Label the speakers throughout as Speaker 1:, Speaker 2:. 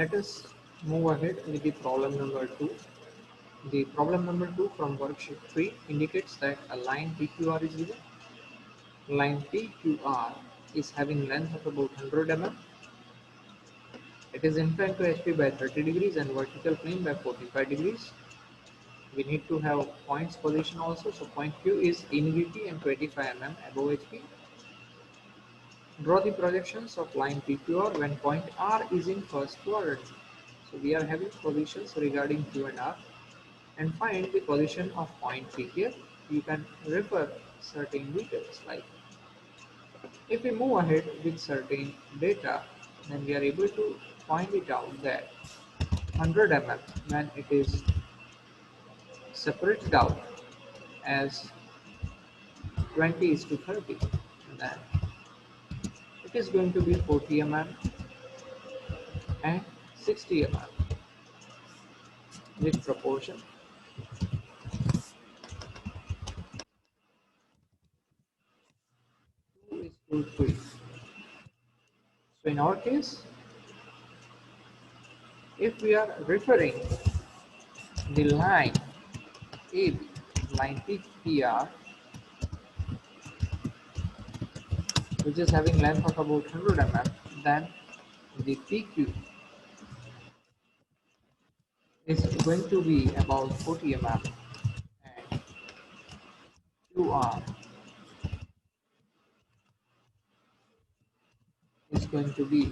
Speaker 1: Let us move ahead with the problem number 2. The problem number 2 from worksheet 3 indicates that a line PQR is given. Line PQR is having length of about 100 mm. It is inclined to HP by 30 degrees and vertical plane by 45 degrees. We need to have points position also. So point Q is in VP and 25 mm above HP. Draw the projections of line PQR when point R is in first quadrant. So we are having positions regarding Q and R, and find the position of point P here. You can refer certain details, like if we move ahead with certain data, then we are able to find it out that 100 mm, when it is separated out as 20 is to 30, then it is going to be 40 mm and 60 mm with proportion 2:3. So in our case, if we are referring the line AB, line PPR, which is having length of about 100 mm, then the PQ is going to be about 40 mm and QR is going to be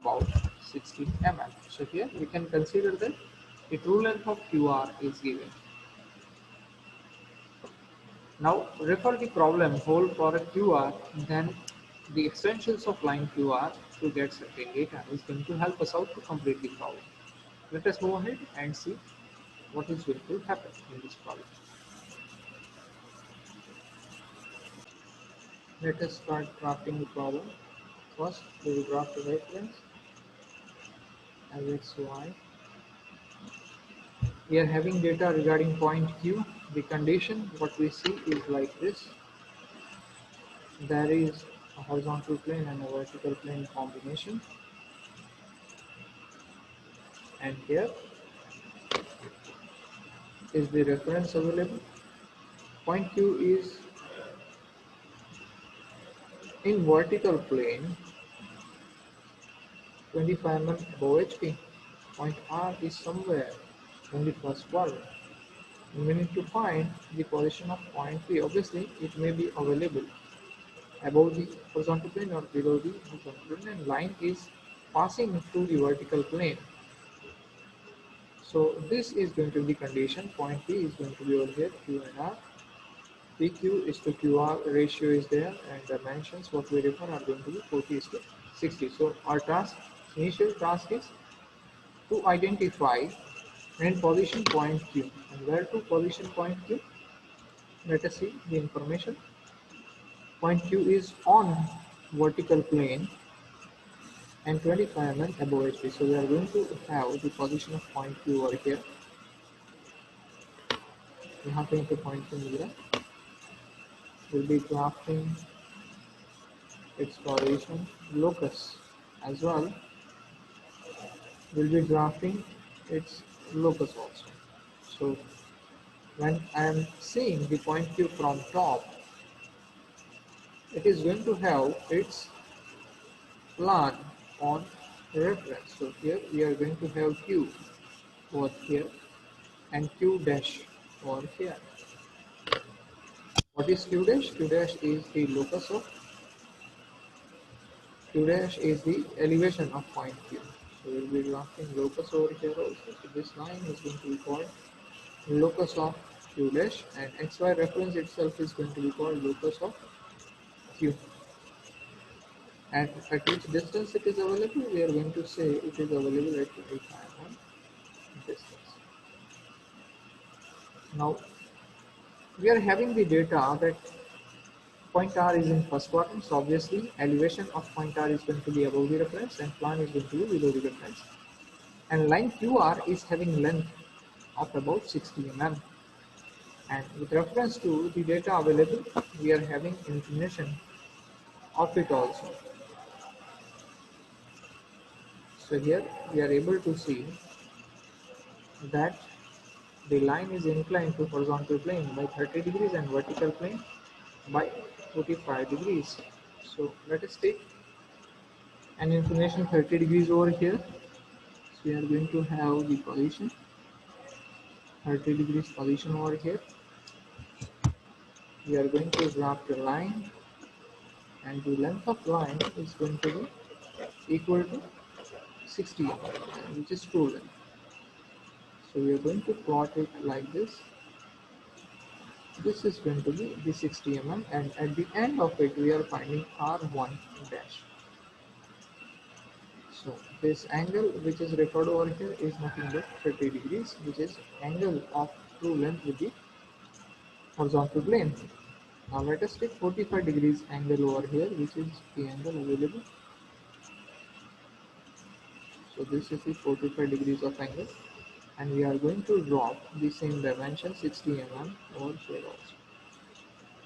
Speaker 1: about 60 mm. So here we can consider that the true length of QR is given. Now refer the problem whole for a QR, then the extensions of line QR to get certain data is going to help us out to complete the problem. Let us move ahead and see what is going to happen in this problem. Let us start drafting the problem. First, we will draft a reference as XY. We are having data regarding point Q. The condition, what we see is like this. There is a horizontal plane and a vertical plane combination. And here is the reference available. Point Q is in vertical plane 25 mm above HP. Point R is somewhere in the first quadrant. We need to find the position of point P. Obviously, it may be available above the horizontal plane or below the horizontal plane, and line is passing through the vertical plane. So this is going to be the condition. Point P is going to be over here, Q and R. PQ is to QR ratio is there, and dimensions what we refer are going to be 40 is to 60. So our initial task is to identify and position point Q. And where to position point Q? Let us see the information. Point Q is on vertical plane and 25 mm above HP. So we are going to have the position of point Q over here. यहाँ कहीं पे point Q मिल रहा है. We'll be drafting its position locus as well. We'll be drafting its locus also. So when I am seeing the point Q from top, it is going to have its plan on reference. So here we are going to have Q over here and Q dash over here. What is Q dash? Q dash is the locus of Q dash is the elevation of point Q. So we'll be drafting locus over here also. So this line is going to be called locus of Q dash, and XY reference itself is going to be called locus of Q. And at which distance it is available, we are going to say it is available at 25 on distance. Now we are having the data that point R is in first quadrant, so obviously elevation of point R is going to be above the reference and plan is going to be below the reference. And line QR is having length of about 60 mm. And with reference to the data available, we are having inclination of it also. So here we are able to see that the line is inclined to horizontal plane by 30 degrees and vertical plane by 45 degrees. So let us take an inclination 30 degrees over here. So we are going to have the position 30 degrees position over here. We are going to draft a line, and the length of line is going to be equal to 60 mm, which is true length. So we are going to plot it like this. This is going to be the 60 mm, and at the end of it we are finding R1 dash. So this angle which is referred over here is nothing but 30 degrees, which is angle of true length with the horizontal plane. Now let us take 45 degrees angle over here, which is the angle available. So this is the 45 degrees of angle, and we are going to drop the same dimension 60 mm over here also.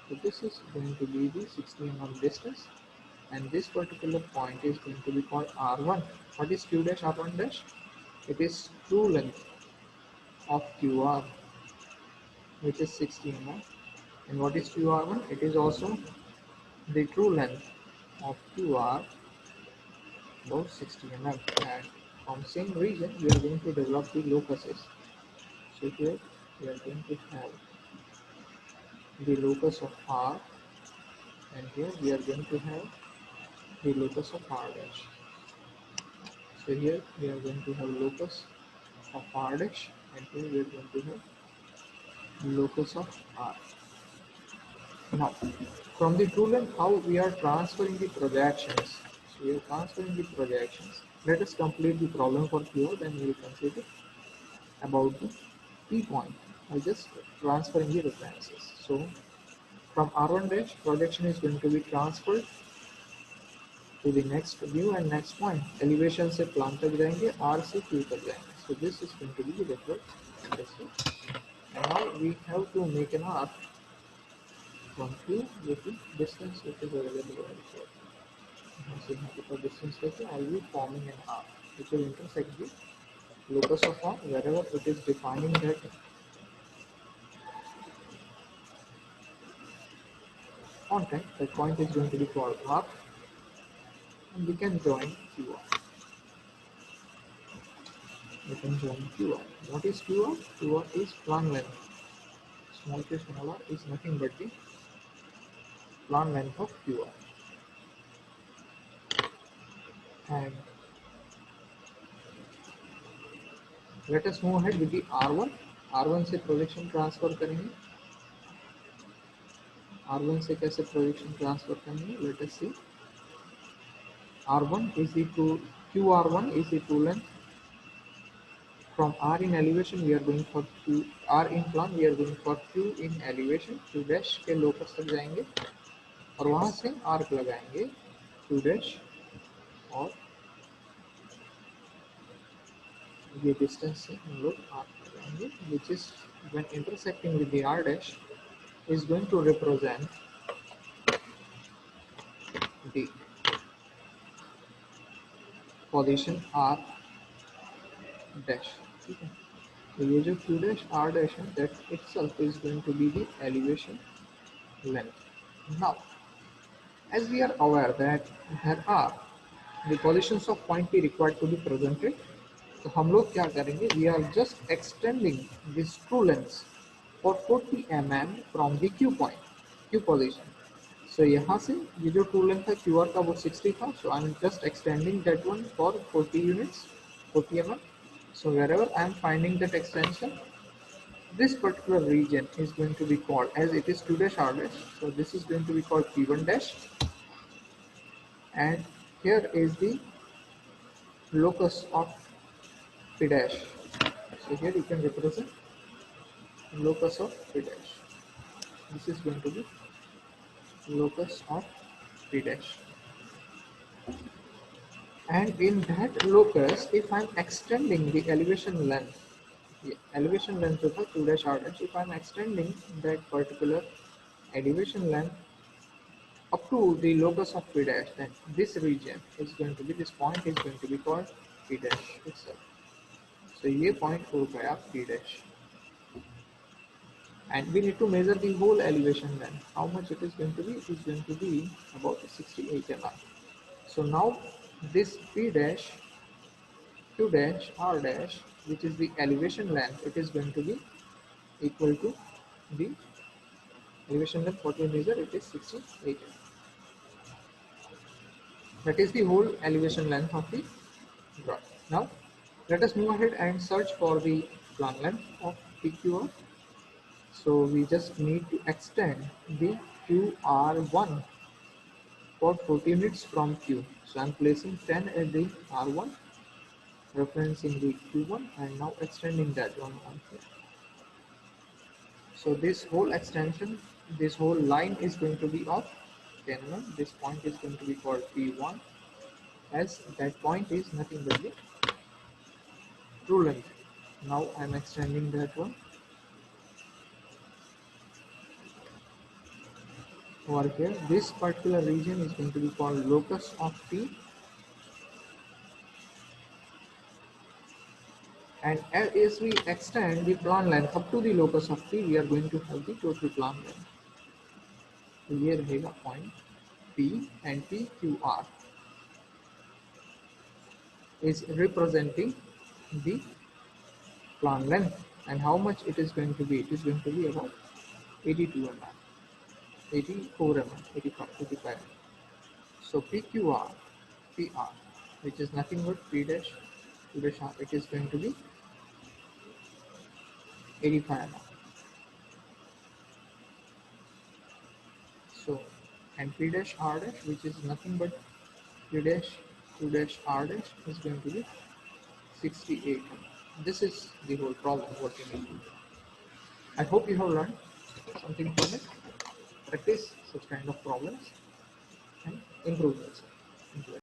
Speaker 1: So this is going to be the 60 mm distance, and this particular point is going to be called R1. What is Q dash R1 dash? It is true length of QR, which is 60 mm. And what is QR1? It is also the true length of QR, about 60 mm. And from same region, we are going to develop the locuses. So here we are going to have the locus of R, and here we are going to have the locus of R dash. So here we are going to have locus of R dash, and here we are going to have locus of R. Now, from the true length, how we are transferring the projections. So we are transferring the projections. Let us complete the problem for Q, then we will consider about the P point. I just transferring the references. So from R1 dash, projection is going to be transferred to the next view and next point. Elevation से plan तक जाएंगे, R से Q तक जाएंगे. So this is going to be the reference. And now we have to make an arc from Q with the distance which is available over here. Significant distance letter, I will be forming an arc which will intersect the locus of R wherever it is defining that content. That point is going to be called arc, and we can join QR. We can join QR. What is QR? QR is plan length. Small to smaller is nothing but the plan length of QR. And let us move ahead with the R1. R1 से projection transfer करेंगे. R1 से कैसे projection transfer करेंगे? Let us see. R1 is equal QR1 is equal length. From R in elevation we are going for Q, R in plan we are going for Q in elevation. Q dash के locus तक जाएंगे और वहां से arc लगाएंगे Q dash, और ये distance से हम लोग आर्क लगाएंगे, which is when intersecting with the R dash is going to represent the position R dash. ठीक है, तो ये जो Q dash R dash है, that itself is going to be the elevation length. Now, as we are aware that there are the positions of point P required to be presented, तो हम लोग क्या करेंगे? We are just extending this true length for 40 mm from the Q point, Q position. So यहाँ से ये जो true length है QR का वो 60 था, so I'm just extending that one for 40 units, 40 mm. So wherever I'm finding that extension, this particular region is going to be called, as it is 2 dash R dash, so this is going to be called P1 dash, and here is the locus of P dash. So here you can represent locus of P dash. This is going to be locus of P dash. And in that locus, if I'm extending the elevation length, the elevation length of 2 dash R dash, if I'm extending that particular elevation length up to the locus of P dash, then this region is going to be, this point is going to be called P dash itself. So ये point हो गया P dash. And we need to measure the whole elevation then. How much it is going to be? It is going to be about 68 mm. So now this P dash, Q dash, R dash, which is the elevation length, it is going to be equal to the elevation length what we measure, it is 68 mm. That is the whole elevation length of the drawing. Now let us move ahead and search for the plan length of PQR. So we just need to extend the QR1 for 40 units from Q. So I'm placing 10 at the R1, referencing the Q1, and now extending that one on here. So this whole extension, this whole line is going to be of 10 mm. This point is going to be called P1, as that point is nothing but the true length. Now I'm extending that one over here. This particular region is going to be called locus of P, and as we extend the plan length up to the locus of P, we are going to have the total plan length. तो ये रहेगा point P, and PQR is representing the plan length, and how much it is going to be? It is going to be about 82 mm, 84 mm, 85, 85 mm. So PQR, PR, which is nothing but P dash, Q dash R, it is going to be 85 mm. So, and P dash R dash, which is nothing but P dash, Q dash R dash, is going to be 68 mm. This is the whole problem what we need to do. I hope you have learned something from it. Practice such kind of problems and improve yourself.